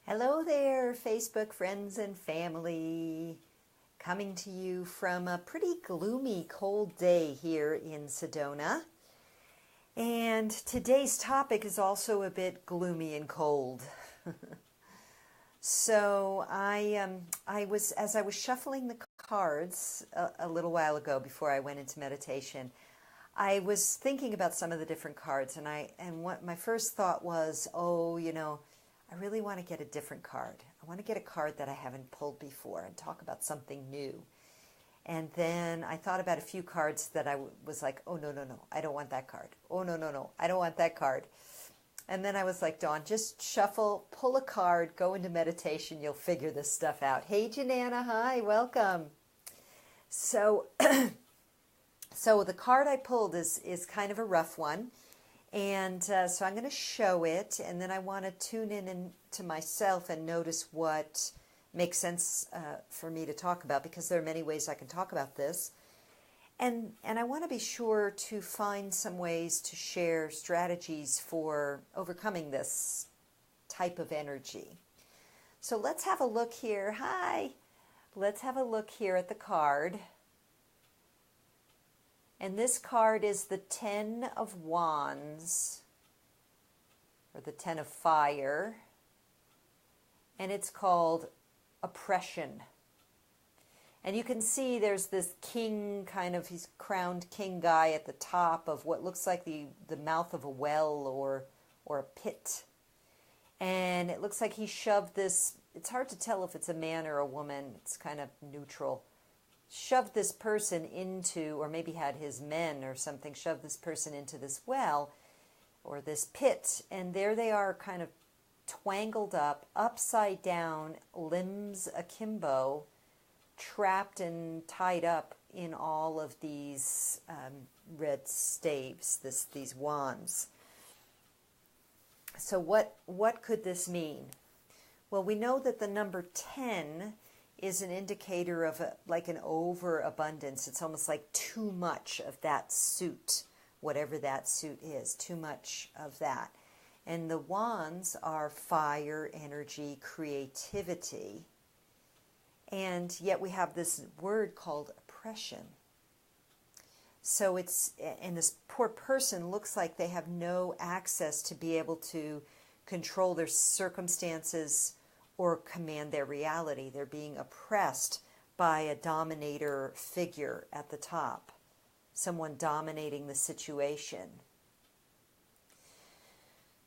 Hello there, Facebook friends and family. Coming to you from a pretty gloomy, cold day here in Sedona. And today's topic is also a bit gloomy and cold. So as I was shuffling the cards a little while ago before I went into meditation, I was thinking about some of the different cards, and what my first thought was, I really want to get a different card. I want to get a card that I haven't pulled before and talk about something new. And then I thought about a few cards that I was like, oh, no, I don't want that card. Oh, no, I don't want that card. And then I was like, Dawn, just shuffle, pull a card, go into meditation. You'll figure this stuff out. Hey, Janana, hi, welcome. So, so the card I pulled is kind of a rough one. And so I'm going to show it, and then I want to tune in to myself and notice what makes sense for me to talk about, because there are many ways I can talk about this. And I want to be sure to find some ways to share strategies for overcoming this type of energy. So let's have a look here. Hi. Let's have a look here at the card. And this card is the 10 of Wands, or the 10 of Fire, and it's called Oppression. And you can see there's this king, he's crowned king guy at the top of what looks like the mouth of a well or a pit. And it looks like he shoved this, it's hard to tell if it's a man or a woman, it's kind of neutral. Shoved this person into, or maybe had his men or something, shoved this person into this well or this pit. And there they are, kind of twangled up, upside down, limbs akimbo, trapped and tied up in all of these red staves, these wands. So what could this mean? Well, we know that the number 10 is an indicator of like an overabundance. It's almost like too much of that suit, whatever that suit is, too much of that. And the wands are fire, energy, creativity. And yet we have this word called oppression. So and this poor person looks like they have no access to be able to control their circumstances or command their reality. They're being oppressed by a dominator figure at the top, someone dominating the situation.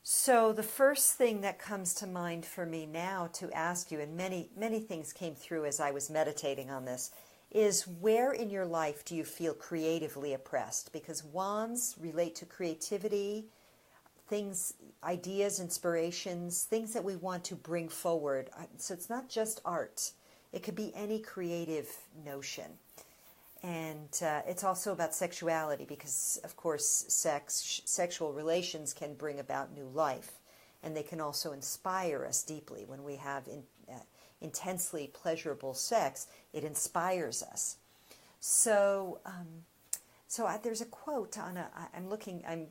So the first thing that comes to mind for me now to ask you, and many things came through as I was meditating on this, is where in your life do you feel creatively oppressed? Because wands relate to creativity, things, ideas, inspirations, things that we want to bring forward. So it's not just art. It could be any creative notion. And it's also about sexuality, because, of course, sexual relations can bring about new life. And they can also inspire us deeply. When we have intensely pleasurable sex, it inspires us. So, there's a quote on I'm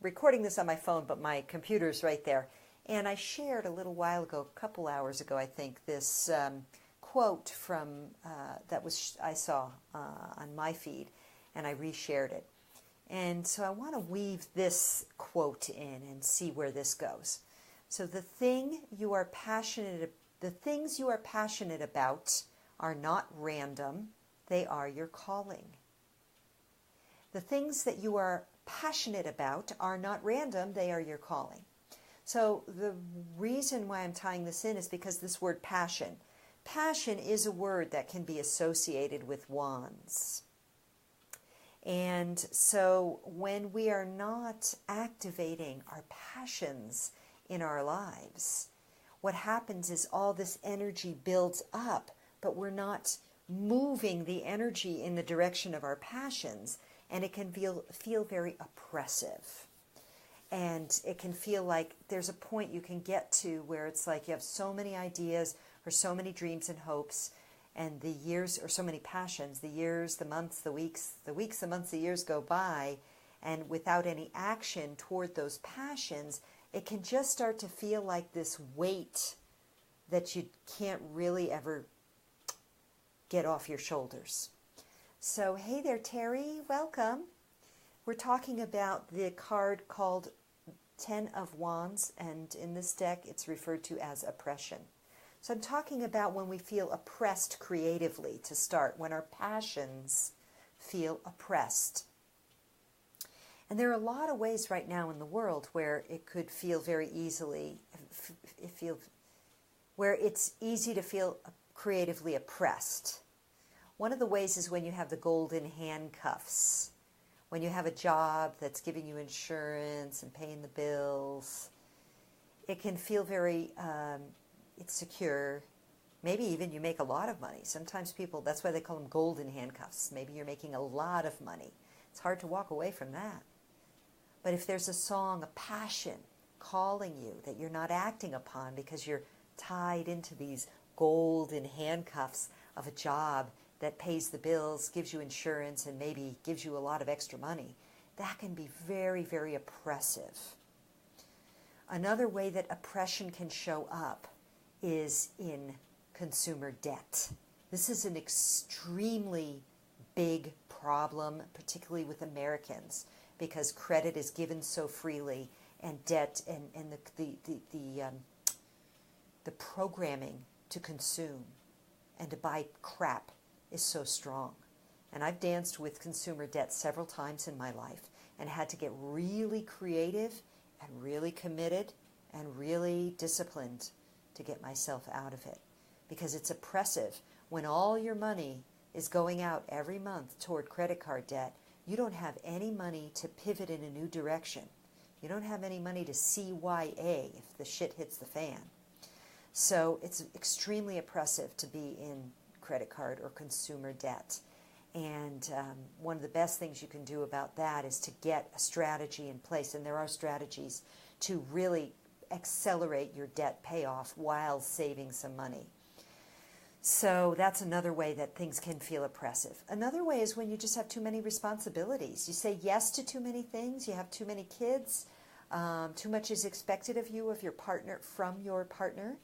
recording this on my phone, but my computer's right there. And I shared a little while ago, a couple hours ago, I think, this quote from I saw on my feed, and I reshared it. And so I want to weave this quote in and see where this goes. So the things you are passionate about are not random, they are your calling. The things that you are passionate about are not random, they are your calling. So the reason why I'm tying this in is because this word passion is a word that can be associated with wands. And so when we are not activating our passions in our lives, what happens is all this energy builds up, but we're not moving the energy in the direction of our passions, and it can feel very oppressive. And it can feel like there's a point you can get to where it's like you have so many ideas or so many dreams and hopes, and the years, or so many passions, the years, the months, the weeks, the months, the years go by, and without any action toward those passions, it can just start to feel like this weight that you can't really ever get off your shoulders. So, hey there, Terry, welcome. We're talking about the card called Ten of Wands, and in this deck it's referred to as oppression. So I'm talking about when we feel oppressed creatively to start, when our passions feel oppressed. And there are a lot of ways right now in the world where it could feel very easily, where it's easy to feel creatively oppressed. One of the ways is when you have the golden handcuffs, when you have a job that's giving you insurance and paying the bills. It can feel very, it's secure. Maybe even you make a lot of money. Sometimes people, that's why they call them golden handcuffs. Maybe you're making a lot of money. It's hard to walk away from that. But if there's a song, a passion calling you that you're not acting upon because you're tied into these golden handcuffs of a job that pays the bills, gives you insurance, and maybe gives you a lot of extra money, that can be very, very oppressive. Another way that oppression can show up is in consumer debt. This is an extremely big problem, particularly with Americans, because credit is given so freely, and debt and the programming to consume and to buy crap is so strong. And I've danced with consumer debt several times in my life and had to get really creative and really committed and really disciplined to get myself out of it, because it's oppressive when all your money is going out every month toward credit card debt. You don't have any money to pivot in a new direction. You don't have any money to CYA if the shit hits the fan. So it's extremely oppressive to be in credit card or consumer debt. And one of the best things you can do about that is to get a strategy in place. And there are strategies to really accelerate your debt payoff while saving some money. So that's another way that things can feel oppressive. Another way is when you just have too many responsibilities. You say yes to too many things. You have too many kids. Too much is expected of you, of your partner, from your partner.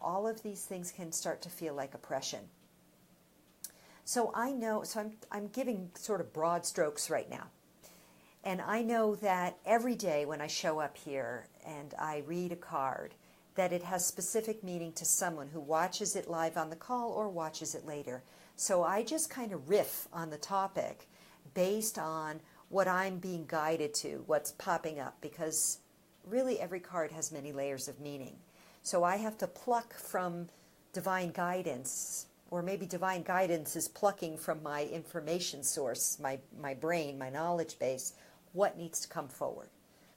All of these things can start to feel like oppression. So I'm giving sort of broad strokes right now. And I know that every day when I show up here and I read a card, that it has specific meaning to someone who watches it live on the call or watches it later. So I just kind of riff on the topic based on what I'm being guided to, what's popping up, because really every card has many layers of meaning. So I have to pluck from divine guidance, or maybe divine guidance is plucking from my information source, my brain, my knowledge base, what needs to come forward.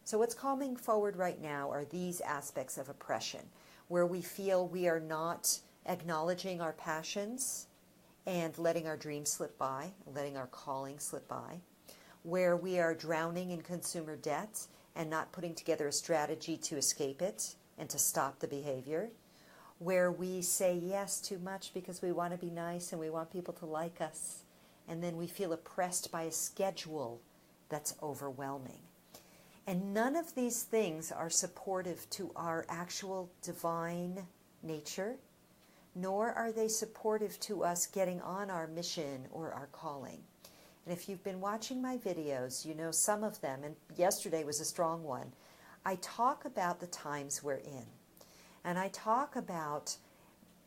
So what's coming forward right now are these aspects of oppression, where we feel we are not acknowledging our passions and letting our dreams slip by, letting our calling slip by, where we are drowning in consumer debt and not putting together a strategy to escape it and to stop the behavior, where we say yes too much because we want to be nice and we want people to like us, and then we feel oppressed by a schedule that's overwhelming. And none of these things are supportive to our actual divine nature, nor are they supportive to us getting on our mission or our calling. And if you've been watching my videos, you know some of them, and yesterday was a strong one. I talk about the times we're in. And I talk about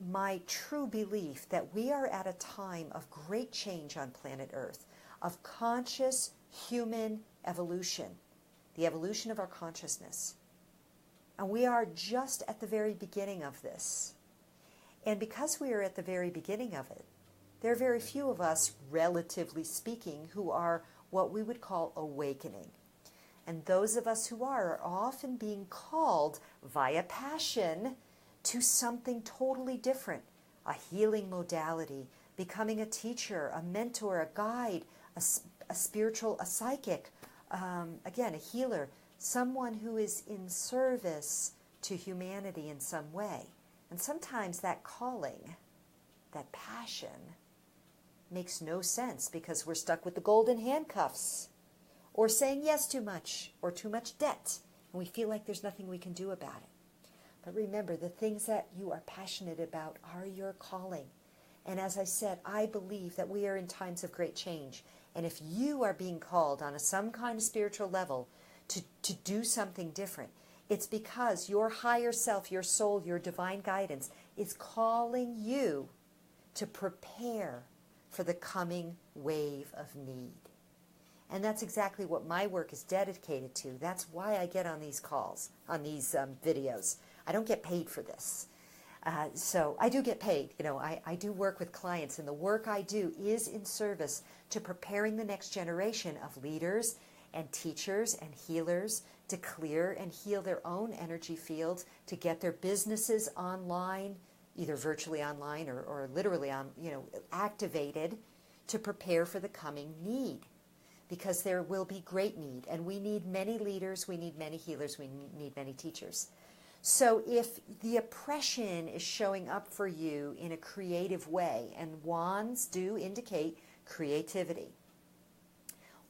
my true belief that we are at a time of great change on planet Earth, of conscious human evolution, the evolution of our consciousness. And we are just at the very beginning of this. And because we are at the very beginning of it, there are very few of us, relatively speaking, who are what we would call awakening. And those of us who are often being called via passion to something totally different, a healing modality, becoming a teacher, a mentor, a guide, a spiritual, a psychic, again, a healer, someone who is in service to humanity in some way. And sometimes that calling, that passion, makes no sense because we're stuck with the golden handcuffs, or saying yes too much, or too much debt, and we feel like there's nothing we can do about it. But remember, the things that you are passionate about are your calling. And as I said, I believe that we are in times of great change. And if you are being called on some kind of spiritual level to do something different, it's because your higher self, your soul, your divine guidance is calling you to prepare for the coming wave of need. And that's exactly what my work is dedicated to. That's why I get on these calls, on these videos. I don't get paid for this. So I do get paid. I do work with clients, and the work I do is in service to preparing the next generation of leaders and teachers and healers to clear and heal their own energy fields, to get their businesses online, either virtually online or literally activated, to prepare for the coming need. Because there will be great need, and we need many leaders, we need many healers, we need many teachers. So if the oppression is showing up for you in a creative way, and wands do indicate creativity,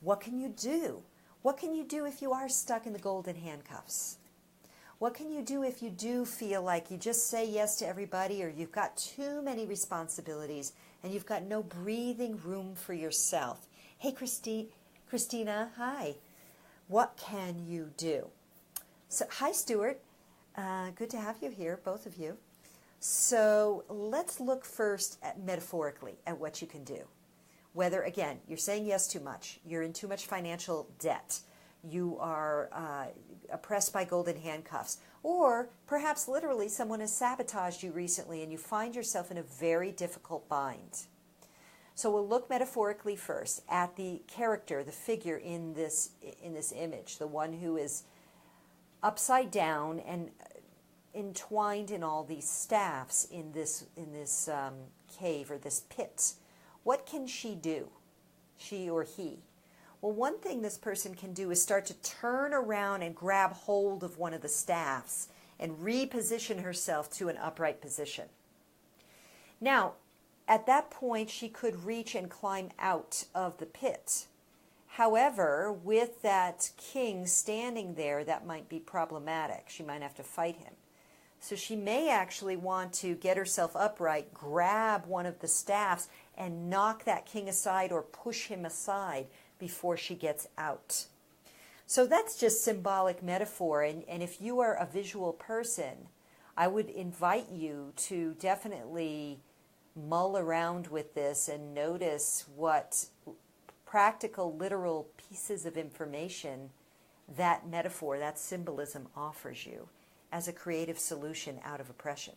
what can you do? What can you do if you are stuck in the golden handcuffs? What can you do if you do feel like you just say yes to everybody, or you've got too many responsibilities and you've got no breathing room for yourself? Hey, Christina, hi. What can you do? So, hi, Stuart. Good to have you here, both of you. So let's look first metaphorically at what you can do. Whether, again, you're saying yes too much, you're in too much financial debt, you are oppressed by golden handcuffs, or perhaps literally someone has sabotaged you recently and you find yourself in a very difficult bind. So we'll look metaphorically first at the character, the figure in this image, the one who is upside down and entwined in all these staffs in this cave or this pit. What can she do, she or he? Well, one thing this person can do is start to turn around and grab hold of one of the staffs and reposition herself to an upright position. Now, at that point, she could reach and climb out of the pit. However, with that king standing there, that might be problematic. She might have to fight him. So she may actually want to get herself upright, grab one of the staffs, and knock that king aside or push him aside before she gets out. So that's just symbolic metaphor. And if you are a visual person, I would invite you to definitely mull around with this and notice what practical, literal pieces of information that metaphor, that symbolism offers you as a creative solution out of oppression.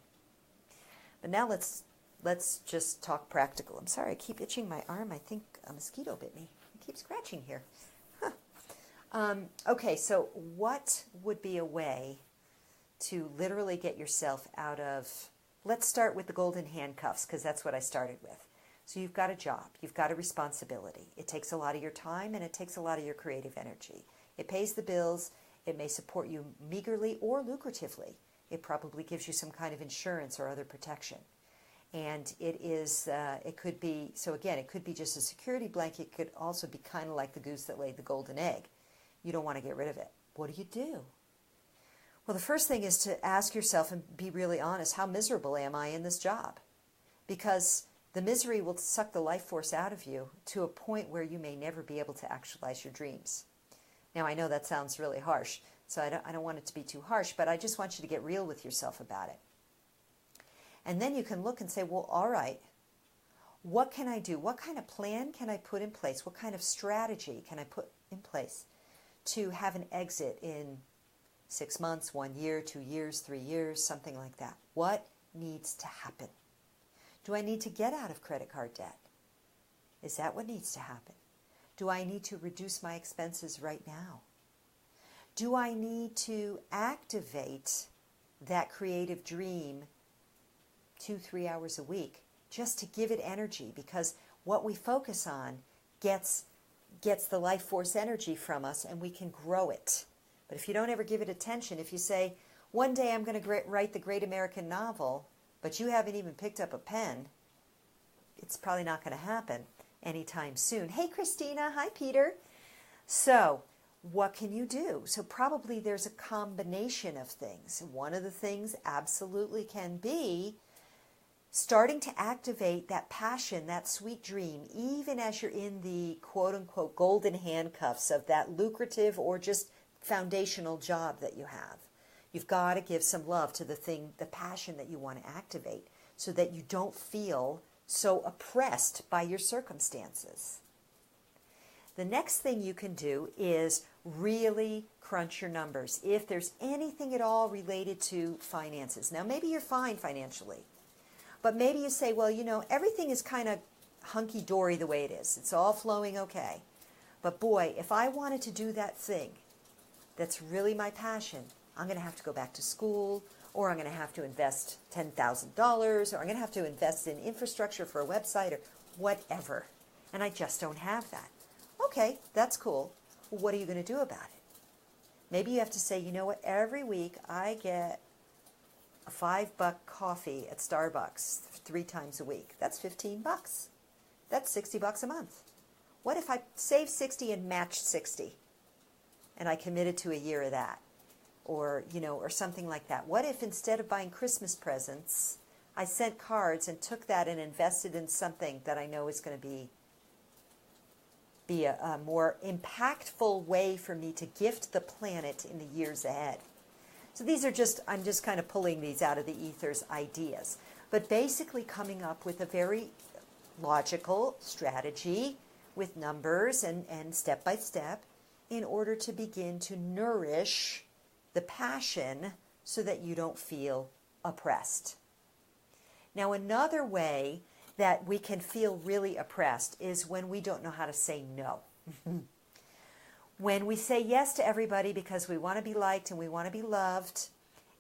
But now let's just talk practical. I'm sorry, I keep itching my arm. I think a mosquito bit me. I keep scratching here. Okay, so what would be a way to literally get yourself out of, let's start with the golden handcuffs, because that's what I started with. So you've got a job, you've got a responsibility. It takes a lot of your time and it takes a lot of your creative energy. It pays the bills, it may support you meagerly or lucratively. It probably gives you some kind of insurance or other protection. And it could be, so again, it could be just a security blanket. It could also be kind of like the goose that laid the golden egg. You don't want to get rid of it. What do? Well, the first thing is to ask yourself and be really honest, how miserable am I in this job? Because the misery will suck the life force out of you to a point where you may never be able to actualize your dreams. Now, I know that sounds really harsh, so I don't want it to be too harsh, but I just want you to get real with yourself about it. And then you can look and say, well, all right, what can I do? What kind of plan can I put in place? What kind of strategy can I put in place to have an exit in 6 months, 1 year, 2 years, 3 years, something like that? What needs to happen? Do I need to get out of credit card debt? Is that what needs to happen? Do I need to reduce my expenses right now? Do I need to activate that creative dream 2-3 hours a week just to give it energy? Because what we focus on gets the life force energy from us, and we can grow it. But if you don't ever give it attention, if you say, one day I'm going to write the great American novel, but you haven't even picked up a pen, it's probably not going to happen anytime soon. Hey, Christina. Hi, Peter. So what can you do? So probably there's a combination of things. One of the things absolutely can be starting to activate that passion, that sweet dream, even as you're in the quote-unquote golden handcuffs of that lucrative or just foundational job that you have. You've got to give some love to the thing, the passion that you want to activate, so that you don't feel so oppressed by your circumstances. The next thing you can do is really crunch your numbers. If there's anything at all related to finances. Now, maybe you're fine financially, but maybe you say, well, everything is kind of hunky-dory the way it is. It's all flowing okay. But boy, if I wanted to do that thing that's really my passion, I'm going to have to go back to school, or I'm going to have to invest $10,000, or I'm going to have to invest in infrastructure for a website, or whatever. And I just don't have that. Okay, that's cool. Well, what are you going to do about it? Maybe you have to say, you know what, every week I get a $5 coffee at Starbucks 3 times a week. That's $15. That's $60 a month. What if I saved 60 and matched 60? And I committed to a year of that? Or something like that. What if instead of buying Christmas presents, I sent cards and took that and invested in something that I know is going to be a more impactful way for me to gift the planet in the years ahead? So I'm just kind of pulling these out of the ethers ideas, but basically coming up with a very logical strategy with numbers and step by step in order to begin to nourish the passion so that you don't feel oppressed. Now, another way that we can feel really oppressed is when we don't know how to say no. When we say yes to everybody because we want to be liked and we want to be loved.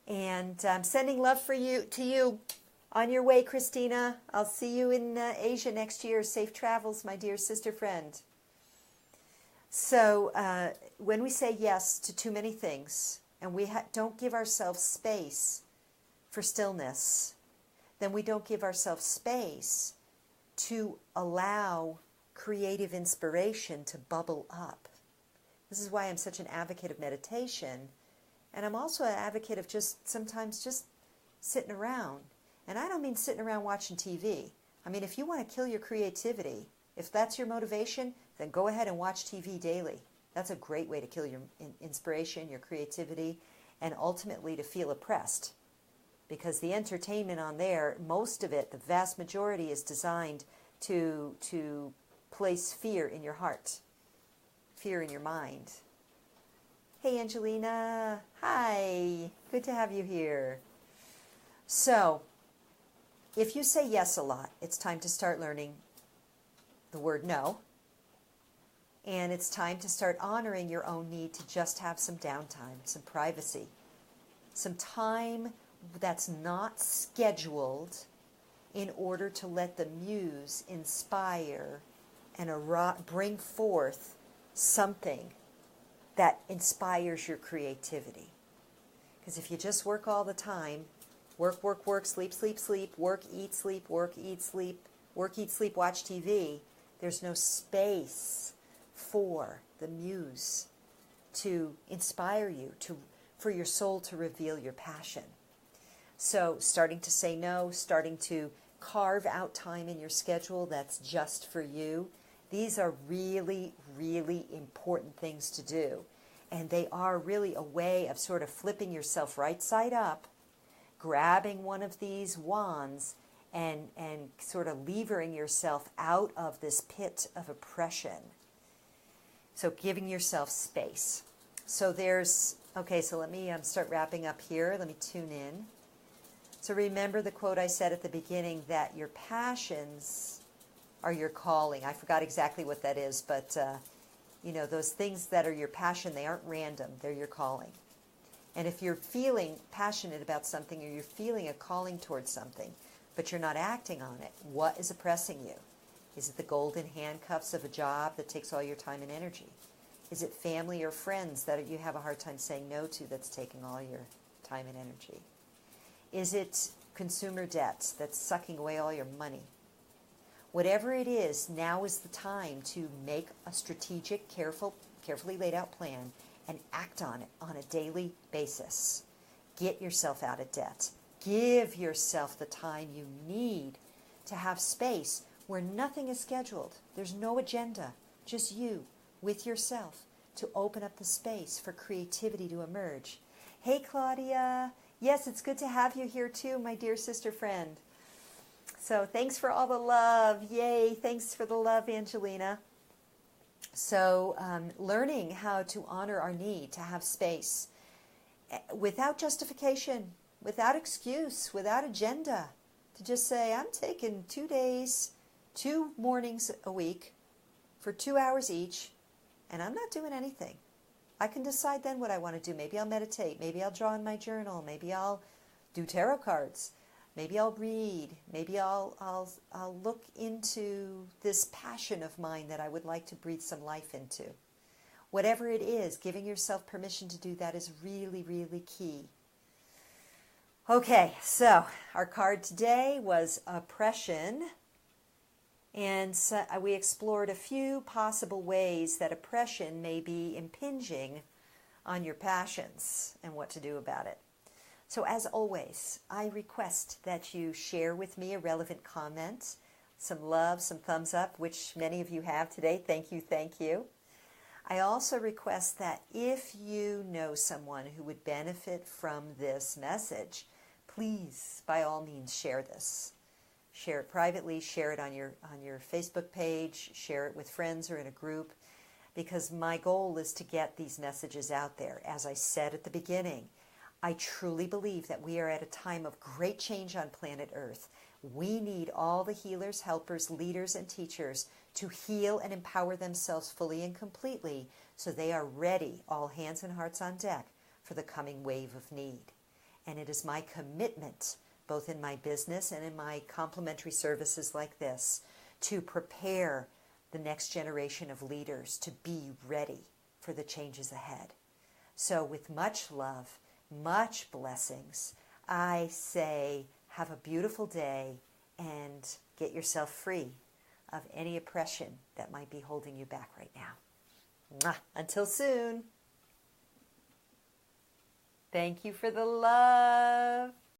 And I'm sending love to you on your way, Christina. I'll see you in Asia next year. Safe travels, my dear sister friend. So when we say yes to too many things and we don't give ourselves space for stillness, then we don't give ourselves space to allow creative inspiration to bubble up. This is why I'm such an advocate of meditation. And I'm also an advocate of sometimes just sitting around. And I don't mean sitting around watching TV. I mean, if you want to kill your creativity, if that's your motivation, then go ahead and watch TV daily. That's a great way to kill your inspiration, your creativity, and ultimately to feel oppressed. Because the entertainment on there, most of it, the vast majority, is designed to place fear in your heart, fear in your mind. Hey, Angelina. Hi. Good to have you here. So, if you say yes a lot, it's time to start learning the word no. And it's time to start honoring your own need to just have some downtime, some privacy, some time that's not scheduled in order to let the muse inspire and bring forth something that inspires your creativity. Because if you just work all the time, work, work, work, sleep, sleep, sleep, work, eat, sleep, work, eat, sleep, work, eat, sleep, watch TV, there's no space for the muse to inspire you, for your soul to reveal your passion. So starting to say no, starting to carve out time in your schedule that's just for you, these are really, really important things to do. And they are really a way of sort of flipping yourself right side up, grabbing one of these wands and sort of levering yourself out of this pit of oppression. So giving yourself space. So so let me start wrapping up here. Let me tune in. So remember the quote I said at the beginning, that your passions are your calling. I forgot exactly what that is, but those things that are your passion, they aren't random. They're your calling. And if you're feeling passionate about something, or you're feeling a calling towards something, but you're not acting on it, what is oppressing you? Is it the golden handcuffs of a job that takes all your time and energy? Is it family or friends that you have a hard time saying no to that's taking all your time and energy? Is it consumer debts that's sucking away all your money? Whatever it is, now is the time to make a strategic, carefully laid out plan and act on it on a daily basis. Get yourself out of debt. Give yourself the time you need to have space where nothing is scheduled. There's no agenda, just you with yourself to open up the space for creativity to emerge. Hey, Claudia. Yes, it's good to have you here too, my dear sister friend. So thanks for all the love. Yay. Thanks for the love, Angelina. So learning how to honor our need to have space without justification, without excuse, without agenda, to just say, I'm taking 2 days, 2 mornings a week for 2 hours each, and I'm not doing anything. I can decide then what I want to do. Maybe I'll meditate. Maybe I'll draw in my journal. Maybe I'll do tarot cards. Maybe I'll read. Maybe I'll look into this passion of mine that I would like to breathe some life into. Whatever it is, giving yourself permission to do that is really, really key. Okay, so our card today was oppression. And so we explored a few possible ways that oppression may be impinging on your passions and what to do about it. So as always, I request that you share with me a relevant comment, some love, some thumbs up, which many of you have today. Thank you, thank you. I also request that if you know someone who would benefit from this message, please, by all means, share this. Share it privately, share it on your Facebook page, share it with friends or in a group, because my goal is to get these messages out there. As I said at the beginning, I truly believe that we are at a time of great change on planet Earth. We need all the healers, helpers, leaders, and teachers to heal and empower themselves fully and completely so they are ready, all hands and hearts on deck, for the coming wave of need. And it is my commitment, both in my business and in my complementary services like this, to prepare the next generation of leaders to be ready for the changes ahead. So with much love, much blessings, I say have a beautiful day and get yourself free of any oppression that might be holding you back right now. Mwah. Until soon. Thank you for the love.